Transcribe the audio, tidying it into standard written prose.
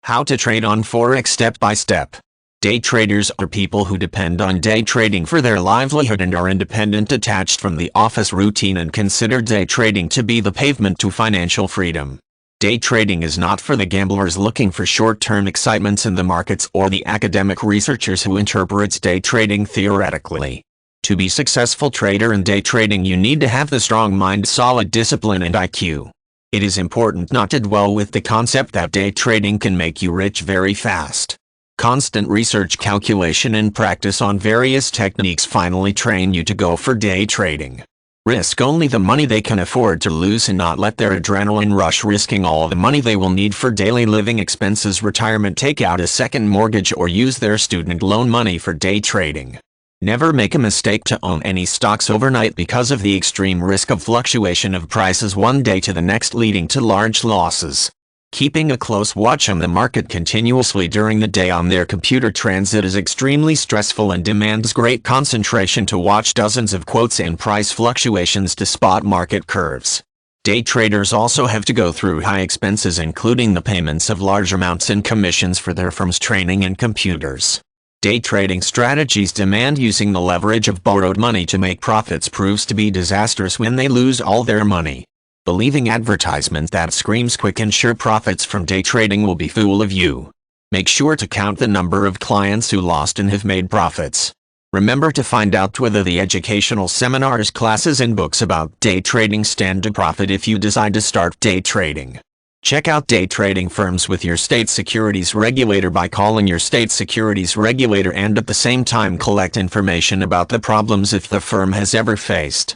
How to trade on Forex step by step. Day traders are people who depend on day trading for their livelihood and are independent, detached from the office routine, and consider day trading to be the pavement to financial freedom. Day trading is not for the gamblers looking for short-term excitements in the markets or the academic researchers who interpret day trading theoretically. To be a successful trader in day trading, you need to have the strong mind, solid discipline, and IQ. It is important not to dwell with the concept that day trading can make you rich very fast. Constant research, calculation, and practice on various techniques finally train you to go for day trading. Risk only the money they can afford to lose and not let their adrenaline rush risking all the money they will need for daily living expenses, retirement, take out a second mortgage, or use their student loan money for day trading. Never make a mistake to own any stocks overnight because of the extreme risk of fluctuation of prices one day to the next, leading to large losses. Keeping a close watch on the market continuously during the day on their computer transit is extremely stressful and demands great concentration to watch dozens of quotes and price fluctuations to spot market curves. Day traders also have to go through high expenses, including the payments of large amounts in commissions for their firm's training and computers. Day trading strategies demand using the leverage of borrowed money to make profits proves to be disastrous when they lose all their money. Believing advertisements that screams quick and sure profits from day trading will be fool of you. Make sure to count the number of clients who lost and have made profits. Remember to find out whether the educational seminars, classes, and books about day trading stand to profit if you decide to start day trading. Check out day trading firms with your state securities regulator by calling your state securities regulator, and at the same time collect information about the problems if the firm has ever faced.